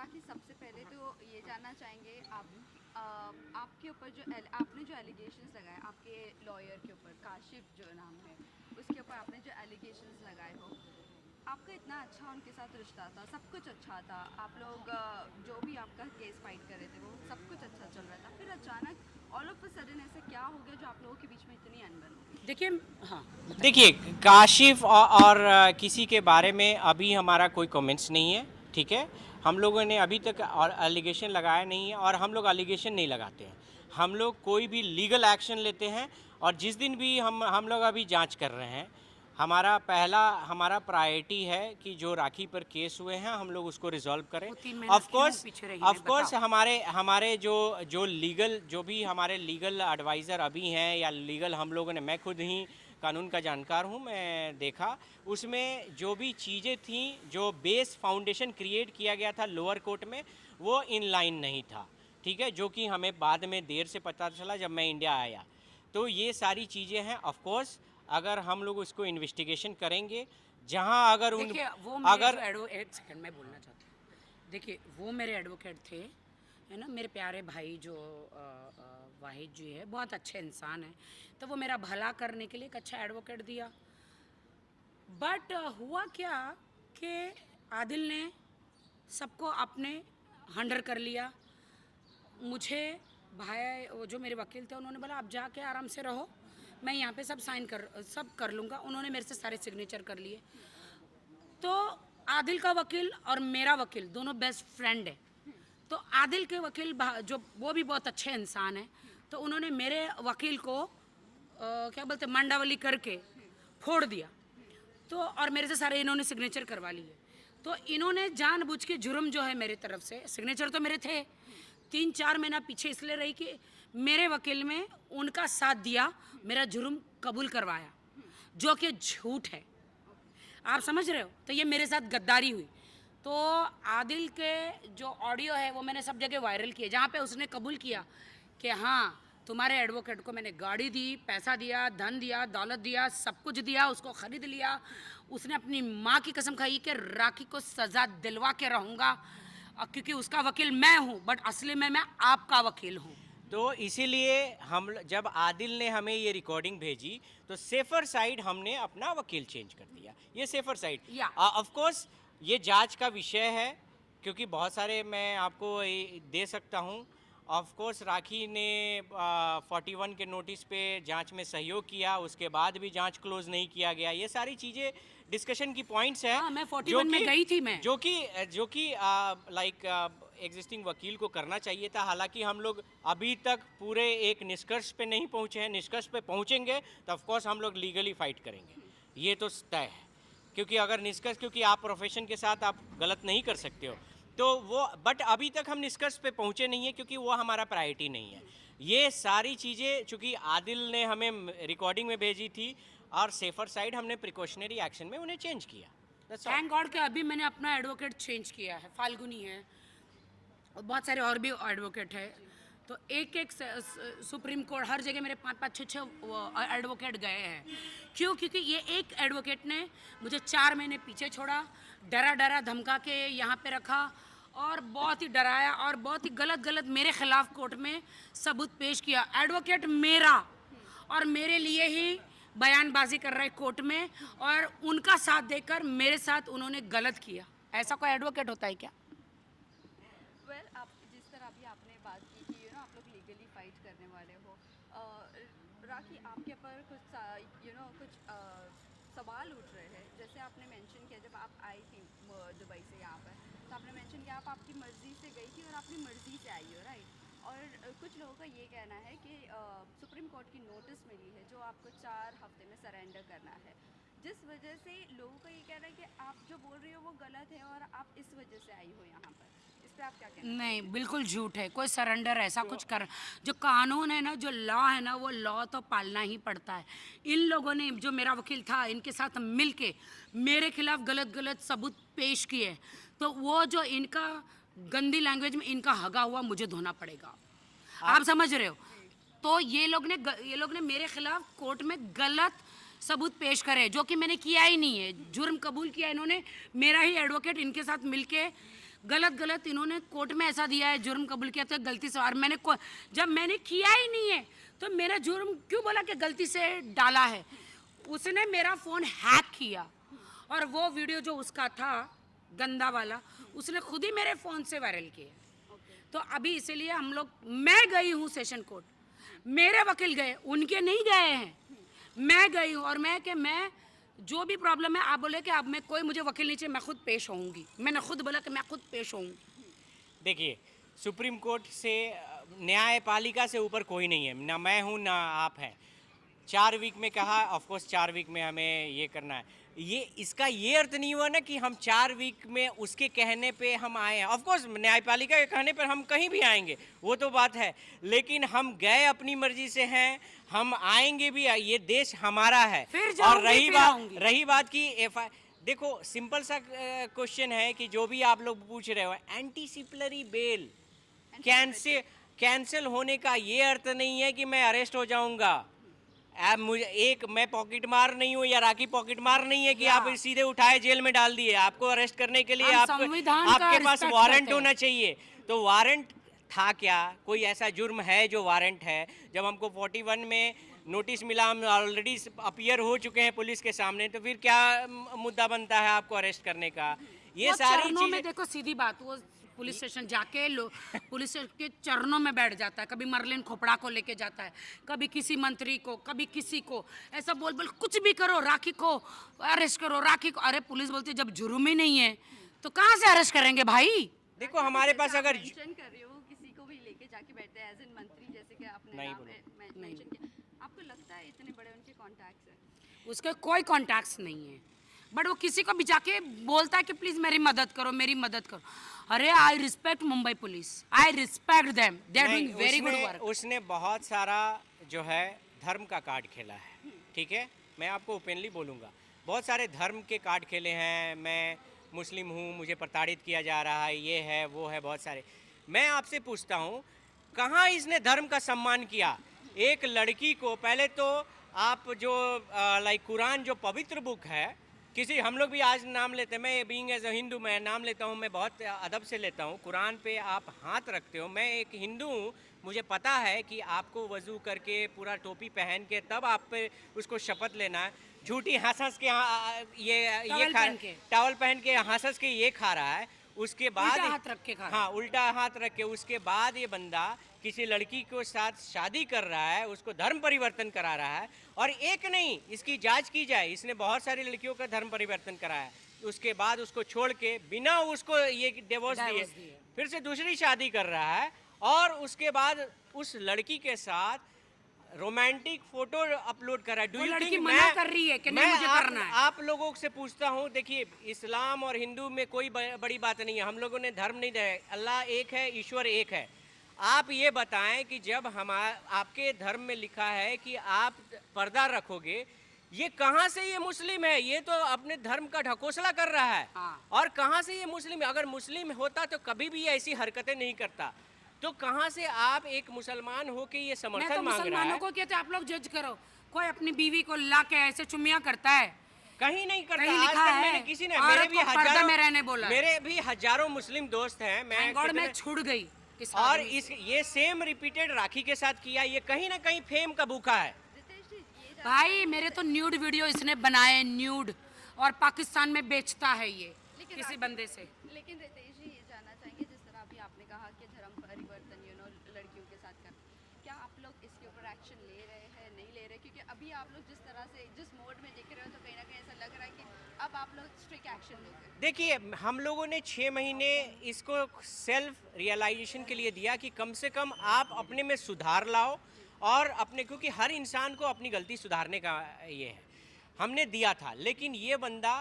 राखी, सबसे पहले तो ये जानना चाहेंगे आपके ऊपर आपने जो एलिगेशंस लगाए आपके लॉयर के ऊपर, काशिफ जो नाम है, उसके ऊपर आपने जो एलिगेशंस लगाए हो, आपका इतना अच्छा उनके साथ रिश्ता था, सब कुछ अच्छा था, आप लोग जो भी आपका केस फाइट कर रहे थे वो सब कुछ अच्छा चल रहा था, फिर अचानक ऑल ऑफ अ सडन ऐसे क्या हो गया जो आप लोगों के बीच में इतनी अनबन हो गई? देखिए, हाँ, देखिए, काशिफ और किसी के बारे में अभी हमारा कोई कमेंट्स नहीं है, ठीक है। हम लोगों ने अभी तक एलिगेशन लगाया नहीं है और हम लोग एलिगेशन नहीं लगाते हैं। हम लोग कोई भी लीगल एक्शन लेते हैं और जिस दिन भी हम लोग अभी जांच कर रहे हैं। हमारा प्रायोरिटी है कि जो राखी पर केस हुए हैं हम लोग उसको रिजॉल्व करें। वो 3 महीना ऑफ क्यों कोर्स पीछे रही ऑफ है, कोर्स बताओ। हमारे हमारे जो जो लीगल जो भी हमारे लीगल एडवाइज़र अभी हैं या लीगल हम लोगों ने, मैं खुद ही कानून का जानकार हूँ, मैं देखा उसमें जो भी चीज़ें थी, जो बेस फाउंडेशन क्रिएट किया गया था लोअर कोर्ट में, वो इन लाइन नहीं था, ठीक है, जो कि हमें बाद में देर से पता चला जब मैं इंडिया आया। तो ये सारी चीज़ें हैं। ऑफ कोर्स अगर हम लोग उसको इन्वेस्टिगेशन करेंगे, जहाँ अगर उन देखिए, वो मेरे अगर जो एक सेकंड मैं बोलना चाहती हूँ। देखिए, वो मेरे एडवोकेट थे, है ना, मेरे प्यारे भाई जो वाहिद जी है, बहुत अच्छे इंसान हैं। तो वो मेरा भला करने के लिए एक अच्छा एडवोकेट दिया। बट हुआ क्या कि आदिल ने सबको अपने हंडर कर लिया। मुझे भाई, वो जो मेरे वकील थे, उन्होंने बोला आप जाके आराम से रहो, मैं यहाँ पे सब कर लूँगा। उन्होंने मेरे से सारे सिग्नेचर कर लिए। तो आदिल का वकील और मेरा वकील दोनों बेस्ट फ्रेंड है। तो आदिल के वकील जो वो भी बहुत अच्छे इंसान हैं, तो उन्होंने मेरे वकील को क्या बोलते मंडावली करके फोड़ दिया। तो और मेरे से सारे इन्होंने सिग्नेचर करवा लिए। तो इन्होंने जानबूझ के जुर्म जो है मेरी तरफ से, सिग्नेचर तो मेरे थे, 3-4 महीना पीछे इसलिए रही कि मेरे वकील में उनका साथ दिया, मेरा जुर्म कबूल करवाया, जो कि झूठ है। आप समझ रहे हो? तो ये मेरे साथ गद्दारी हुई। तो आदिल के जो ऑडियो है वो मैंने सब जगह वायरल किए, जहाँ पे उसने कबूल किया कि हाँ, तुम्हारे एडवोकेट को मैंने गाड़ी दी, पैसा दिया, धन दिया, दौलत दिया, सब कुछ दिया, उसको ख़रीद लिया। उसने अपनी माँ की कसम खाई कि राखी को सज़ा दिलवा के रहूँगा, क्योंकि उसका वकील मैं हूँ, बट असली में मैं आपका वकील हूँ। तो इसीलिए जब आदिल ने हमें ये रिकॉर्डिंग भेजी तो सेफर साइड हमने अपना वकील चेंज कर दिया। ये सेफर साइड, या ऑफ कोर्स ये जांच का विषय है, क्योंकि बहुत सारे मैं आपको दे सकता हूँ। ऑफ कोर्स राखी ने 41 के नोटिस पे जांच में सहयोग किया, उसके बाद भी जांच क्लोज नहीं किया गया। ये सारी चीज़ें डिस्कशन की पॉइंट्स है। हाँ, मैं 41 में गई थी मैं। जो कि लाइक एग्जिस्टिंग वकील को करना चाहिए था। हालांकि हम लोग अभी तक पूरे एक निष्कर्ष पे नहीं पहुंचे हैं। निष्कर्ष पे पहुंचेंगे तो ऑफ कोर्स हम लोग लीगली फाइट करेंगे, ये तो तय है। क्योंकि अगर निष्कर्ष, क्योंकि आप प्रोफेशन के साथ आप गलत नहीं कर सकते हो, तो वो, बट अभी तक हम निष्कर्ष पे पहुंचे नहीं है क्योंकि वो हमारा प्रायोरिटी नहीं है। ये सारी चीज़ें चूँकि आदिल ने हमें रिकॉर्डिंग में भेजी थी और सेफर साइड हमने प्रिकॉशनरी एक्शन में उन्हें चेंज किया। That's all. थैंक गॉड कि अभी मैंने अपना एडवोकेट चेंज किया है, फाल्गुनी है और बहुत सारे और भी एडवोकेट है। तो एक एक सुप्रीम कोर्ट हर जगह मेरे 5-5 6-6 एडवोकेट गए हैं। क्यों? क्योंकि ये एक एडवोकेट ने मुझे 4 महीने पीछे छोड़ा, डरा धमका के यहाँ पे रखा और बहुत ही डराया और बहुत ही गलत गलत मेरे खिलाफ कोर्ट में सबूत पेश किया। एडवोकेट मेरा और मेरे लिए ही बयानबाजी कर रहे कोर्ट में, और उनका साथ देकर मेरे साथ उन्होंने गलत किया। ऐसा कोई एडवोकेट होता है क्या? वेल, आप जिस तरह अभी आपने बात की कि आप लोग लीगली फाइट करने वाले हो, राखी आपके ऊपर कुछ सवाल उठ रहे हैं। जैसे आपने मेंशन किया जब आप आई थी दुबई से यहाँ पर, तो आपने मेंशन किया आप आपकी मर्ज़ी से गई थी और अपनी मर्ज़ी से आई हो, राइट? और कुछ लोगों का ये कहना है कि सुप्रीम कोर्ट की नोटिस मिली है जो आपको 4 हफ्ते में सरेंडर करना है, जिस वजह से लोगों का ये कहना है कि आप जो बोल रही हो वो गलत है और आप इस वजह से आई हो यहाँ पर। इस पे आप क्या कहना नहीं, चाहेंगे? बिल्कुल झूठ है। कोई सरेंडर ऐसा कुछ कर, जो कानून है ना, जो लॉ है ना, वो लॉ तो पालना ही पड़ता है। इन लोगों ने, जो मेरा वकील था, इनके साथ मिल के मेरे खिलाफ गलत गलत सबूत पेश किए, तो वो जो इनका गंदी लैंग्वेज में इनका हगा हुआ मुझे धोना पड़ेगा। आप समझ रहे हो? तो ये लोग ने मेरे खिलाफ कोर्ट में गलत सबूत पेश करे, जो कि मैंने किया ही नहीं है। जुर्म कबूल किया इन्होंने, मेरा ही एडवोकेट इनके साथ मिलके गलत गलत इन्होंने कोर्ट में ऐसा दिया है, जुर्म कबूल किया तो गलती से, और जब मैंने किया ही नहीं है तो मेरा जुर्म क्यों बोला कि गलती से डाला है। उसने मेरा फ़ोन हैक किया और वो वीडियो जो उसका था गंदा वाला उसने खुद ही मेरे फ़ोन से वायरल किया। तो अभी इसीलिए हम लोग, मैं गई हूँ सेशन कोर्ट, मेरे वकील गए, उनके नहीं गए हैं, मैं गई हूँ। और मैं जो भी प्रॉब्लम है, आप बोले कि अब मैं कोई मुझे वकील नहीं चाहिए, मैं खुद पेश होऊंगी। मैंने खुद बोला कि मैं खुद पेश होऊंगी। देखिए, सुप्रीम कोर्ट से न्यायपालिका से ऊपर कोई नहीं है, ना मैं हूँ ना आप हैं। 4 वीक में कहा, ऑफ कोर्स 4 वीक में हमें ये करना है। ये इसका ये अर्थ नहीं हुआ ना कि हम 4 वीक में उसके कहने पे हम आए हैं। ऑफ कोर्स न्यायपालिका के कहने पर हम कहीं भी आएंगे, वो तो बात है, लेकिन हम गए अपनी मर्जी से हैं, हम आएंगे भी, ये देश हमारा है। और रही बात की देखो, सिंपल सा क्वेश्चन है कि जो भी आप लोग पूछ रहे हो, एंटीसिपलरी बेल कैंसिल होने का ये अर्थ नहीं है कि मैं अरेस्ट हो जाऊंगा। अब मुझे मैं पॉकेट मार नहीं हूँ या राखी पॉकेट मार नहीं है कि आप सीधे उठाए जेल में डाल दिए। आपको अरेस्ट करने के लिए आपके पास वारंट होना चाहिए। तो वारंट था क्या? कोई ऐसा जुर्म है जो वारंट है? जब हमको 41 में नोटिस मिला, हम ऑलरेडी अपीयर हो चुके हैं पुलिस के सामने, तो फिर क्या मुद्दा बनता है आपको अरेस्ट करने का? ये सारी चीजें, देखो सीधी बात, वो पुलिस स्टेशन जाके पुलिस के चरणों में बैठ जाता है। कभी मरलिन खोपड़ा को लेके जाता है, कभी किसी मंत्री को, कभी किसी को, ऐसा बोल बोल कुछ भी करो, राखी को अरेस्ट करो, राखी को। अरे पुलिस बोलती है जब जुर्म ही नहीं है तो कहाँ से अरेस्ट करेंगे भाई? देखो हमारे पास अगर मेंशन कर रहे हो, किसी को भी लेके जाके बैठते हैं एज इन मंत्री, जैसे कि आपने नाम मेंशन किया, आपको लगता है इतने बड़े उनके कॉन्टैक्ट्स हैं? उसके कोई कॉन्टैक्ट्स नहीं है, बट वो किसी को भी जाके बोलता है कि प्लीज मेरी मदद करो, मेरी मदद करो। अरे I respect Mumbai police, I respect them, they are doing very good work. उसने बहुत सारा जो है धर्म का कार्ड खेला है, ठीक है, मैं आपको ओपनली बोलूँगा, बहुत सारे धर्म के कार्ड खेले हैं। मैं मुस्लिम हूँ, मुझे प्रताड़ित किया जा रहा है, ये है वो है, बहुत सारे। मैं आपसे पूछता हूँ, कहाँ इसने धर्म का सम्मान किया? एक लड़की को, पहले तो आप जो लाइक कुरान जो पवित्र बुक है, किसी, हम लोग भी आज नाम लेते हैं, मैं बीइंग एज अ हिंदू मैं नाम लेता हूँ, मैं बहुत अदब से लेता हूँ। कुरान पे आप हाथ रखते हो, मैं एक हिंदू हूँ, मुझे पता है कि आपको वज़ू करके पूरा टोपी पहन के तब आप पे उसको शपथ लेना है। झूठी हंस के ये टॉवल पहन के हंस के ये खा रहा है, उसके बाद उल्टा हाथ रख के खा रहा है। हाँ, उल्टा हाथ रख के, उसके बाद ये बंदा किसी लड़की के साथ शादी कर रहा है, उसको धर्म परिवर्तन करा रहा है। और एक नहीं, इसकी जांच की जाए, इसने बहुत सारी लड़कियों का धर्म परिवर्तन कराया है, उसके बाद उसको छोड़ के बिना उसको ये डिवोर्स दिए फिर से दूसरी शादी कर रहा है, और उसके बाद उस लड़की के साथ रोमांटिक फोटो अपलोड कर रहा है। वो लड़की मना कर रही है कि नहीं मुझे करना है। आप लोगों से पूछता हूँ, देखिए इस्लाम और हिंदू में कोई बड़ी बात नहीं है, हम लोगों ने धर्म नहीं दिया है, अल्लाह एक है, ईश्वर एक है। आप ये बताएं कि जब आपके धर्म में लिखा है कि आप पर्दा रखोगे, ये कहाँ से ये मुस्लिम है? ये तो अपने धर्म का ढकोसला कर रहा है। और कहाँ से ये मुस्लिम है? अगर मुस्लिम होता तो कभी भी ऐसी हरकतें नहीं करता। तो कहाँ से आप एक मुसलमान हो के ये समर्थन मांग रहा है? मुसलमानों को कहते आप लोग जज करो, कोई अपनी बीवी को ला के ऐसे चुम्मियां करता है? कहीं नहीं करता। कहीं आज लिखा तक है? मैंने किसी ने, मेरे भी हजारों मुस्लिम दोस्त हैं, मैं छुड़ गई और ये सेम रिपीटेड राखी के साथ किया। ये कहीं ना कहीं फेम का भूखा है। भाई मेरे तो न्यूड वीडियो इसने बनाए, न्यूड, और पाकिस्तान में बेचता है ये किसी बंदे से। लेकिन रितेश जी, ये जानना चाहेंगे, जिस तरह अभी आपने कहा कि धर्म परिवर्तन लड़कियों के साथ कर, क्या आप लोग इसके ऊपर एक्शन ले रहे हैं, नहीं ले रहे? क्योंकि अभी आप लोग जिस तरह से जिस मोड में देख रहे हो, तो कहीं ना कहीं ऐसा लग रहा है कि अब आप लोग स्ट्रिक्ट एक्शन लोगे। देखिए, हम लोगों ने 6 महीने इसको सेल्फ रियलाइजेशन के लिए दिया कि कम से कम आप अपने में सुधार लाओ, और अपने, क्योंकि हर इंसान को अपनी गलती सुधारने का ये है, हमने दिया था। लेकिन ये बंदा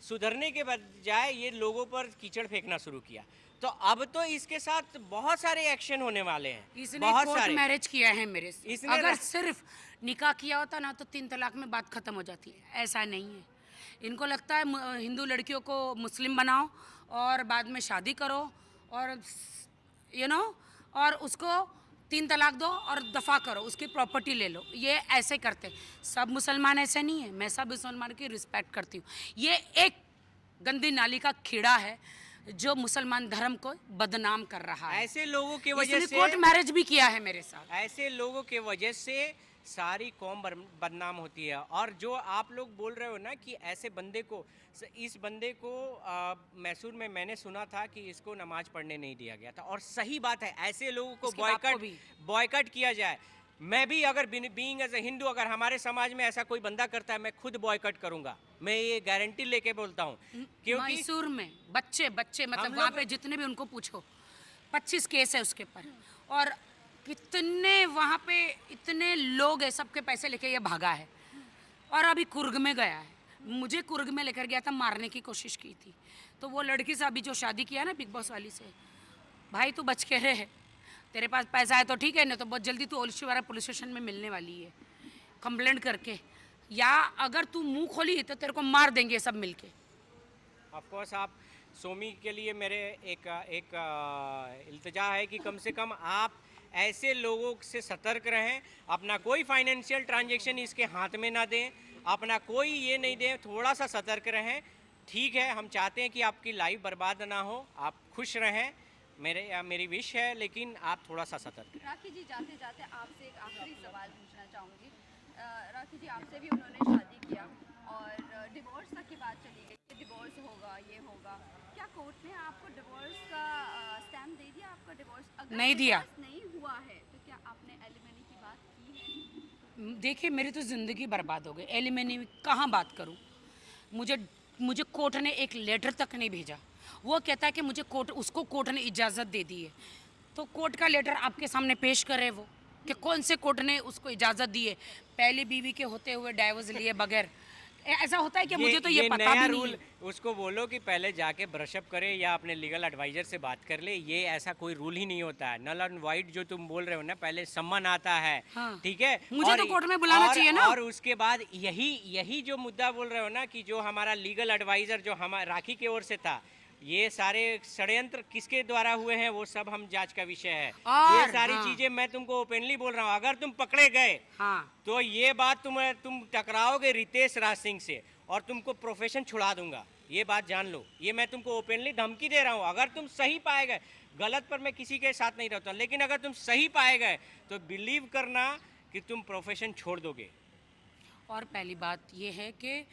सुधरने के बजाय ये लोगों पर कीचड़ फेंकना शुरू किया। तो अब तो इसके साथ बहुत सारे एक्शन होने वाले हैं। इसने बहुत कोर्ट सारे मैरिज किया है मेरे से। इसने अगर सिर्फ निकाह किया होता ना तो 3 तलाक में बात खत्म हो जाती है। ऐसा नहीं है, इनको लगता है हिंदू लड़कियों को मुस्लिम बनाओ और बाद में शादी करो, और और उसको 3 तलाक दो और दफ़ा करो, उसकी प्रॉपर्टी ले लो। ये ऐसे करते। सब मुसलमान ऐसे नहीं है, मैं सब मुसलमान की रिस्पेक्ट करती हूँ। ये एक गंदी नाली का कीड़ा है जो मुसलमान धर्म को बदनाम कर रहा है। ऐसे लोगों की वजह इसने से कोर्ट मैरिज भी किया है मेरे साथ। ऐसे लोगों के वजह से सारी कौम बदनाम होती है। और जो आप लोग बोल रहे हो ना कि ऐसे बंदे को, इस बंदे को मैसूर में मैंने सुना था कि इसको नमाज पढ़ने नहीं दिया गया था, और सही बात है, ऐसे लोगों को इसके बाप को भी। बॉयकट किया जाए। मैं भी अगर बीइंग एज ए हिंदू, अगर हमारे समाज में ऐसा कोई बंदा करता है, मैं खुद बॉयकट करूंगा। मैं ये गारंटी लेके बोलता हूँ, क्योंकि मैसूर में बच्चे मतलब हम वहाँ लोग- पे जितने भी उनको पूछो 25 केस है उसके ऊपर, और कितने वहाँ पे इतने लोग है, सबके पैसे लेके ये भागा है। और अभी कुर्ग में गया है, मुझे कुर्ग में लेकर गया था, मारने की कोशिश की थी। तो वो लड़की से अभी जो शादी किया ना बिग बॉस वाली से, भाई तू बच के रहे, तेरे पास पैसा है तो ठीक है, नहीं तो बहुत जल्दी तू ओलशीवारा पुलिस स्टेशन में मिलने वाली है कंप्लेंट करके, या अगर तू मुंह खोली तो तेरे को मार देंगे सब मिलके। ऑफ कोर्स आप सोमी के लिए मेरे एक इल्तिजा है कि कम से कम आप ऐसे लोगों से सतर्क रहें, अपना कोई फाइनेंशियल ट्रांजैक्शन इसके हाथ में ना दें, अपना कोई ये नहीं दें, थोड़ा सा सतर्क रहें। ठीक है, हम चाहते हैं कि आपकी लाइफ बर्बाद ना हो, आप खुश रहें, मेरी विश है, लेकिन आप थोड़ा सा सतर्क रहें। राखी जी, जाते जाते आपसे एक आखिरी सवाल पूछना चाहूँगी। राखी जी, आपसे भी उन्होंने शादी किया और डिवोर्स तक की बात चली गई कि डिवोर्स होगा, ये होगा। क्या कोर्ट ने आपको डिवोर्स का स्टैम्प दे दिया? आपका डिवोर्स अगर नहीं दिया। divorce नहीं हुआ है तो क्या आपने एलिमनी की बात की है? देखिए मेरी तो ज़िंदगी बर्बाद हो गई, एलिमनी कहाँ बात करूँ। मुझे कोर्ट ने एक लेटर तक नहीं भेजा। वो कहता है कि मुझे उसको कोर्ट ने इजाज़त दे दी है, तो कोर्ट का लेटर आपके सामने पेश करे वो कि कौन से कोर्ट ने उसको इजाज़त दी है। पहली बीवी के होते हुए डाइवोर्स लिए बगैर, ऐसा होता है कि मुझे तो ये पता नया भी नहीं रूल, है। उसको बोलो कि पहले जाके ब्रशअप करे या अपने लीगल एडवाइजर से बात कर ले। ये ऐसा कोई रूल ही नहीं होता है। नल एंड वाइट जो तुम बोल रहे हो ना, पहले सम्मन आता है। हाँ। ठीक है, मुझे तो कोर्ट में बुलाना चाहिए ना। और उसके बाद यही जो मुद्दा बोल रहे हो ना कि जो हमारा लीगल एडवाइजर जो हमारा राखी की ओर से था, ये सारे षड्यंत्र किसके द्वारा हुए हैं वो सब हम जांच का विषय है। और ये सारी हाँ। चीजें मैं तुमको ओपनली बोल रहा हूँ। अगर तुम पकड़े गए हाँ, तो ये बात तुम टकराओगे रितेश राज सिंह से और तुमको प्रोफेशन छुड़ा दूंगा। ये बात जान लो, ये मैं तुमको ओपनली धमकी दे रहा हूँ। अगर तुम सही पाए गए, गलत पर मैं किसी के साथ नहीं रहता, लेकिन अगर तुम सही पाए गए तो बिलीव करना कि तुम प्रोफेशन छोड़ दोगे। और पहली बात ये है कि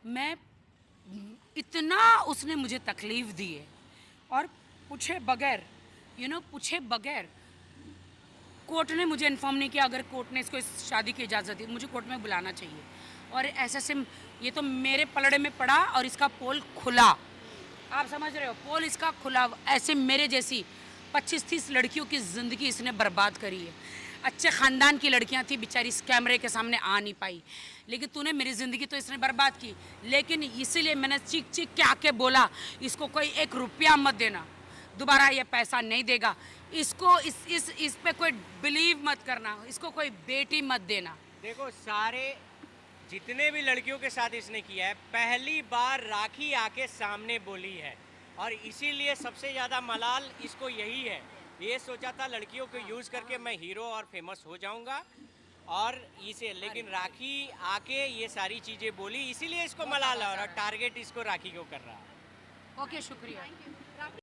मैं इतना उसने मुझे तकलीफ दी है, और पूछे बगैर पूछे बगैर कोर्ट ने मुझे इन्फॉर्म नहीं किया। अगर कोर्ट ने इसको इस शादी की इजाज़त दी, मुझे कोर्ट में बुलाना चाहिए। और ऐसे से ये तो मेरे पलड़े में पड़ा और इसका पोल खुला, आप समझ रहे हो, पोल इसका खुला। ऐसे मेरे जैसी 25-30 लड़कियों की ज़िंदगी इसने बर्बाद करी है। अच्छे ख़ानदान की लड़कियां थी, बेचारी इस कैमरे के सामने आ नहीं पाई, लेकिन तूने मेरी ज़िंदगी तो इसने बर्बाद की। लेकिन इसीलिए मैंने चीख चीख के आके बोला, इसको कोई 1 रुपया मत देना, दोबारा ये पैसा नहीं देगा। इसको इस पे कोई बिलीव मत करना, इसको कोई बेटी मत देना। देखो, सारे जितने भी लड़कियों के साथ इसने किया है, पहली बार राखी आके सामने बोली है, और इसीलिए सबसे ज़्यादा मलाल इसको यही है। ये सोचा था लड़कियों को यूज़ करके मैं हीरो और फेमस हो जाऊंगा, और इसे, लेकिन राखी आके ये सारी चीज़ें बोली, इसीलिए इसको मलाल है, और टारगेट इसको राखी को कर रहा है। ओके, शुक्रिया। Thank you.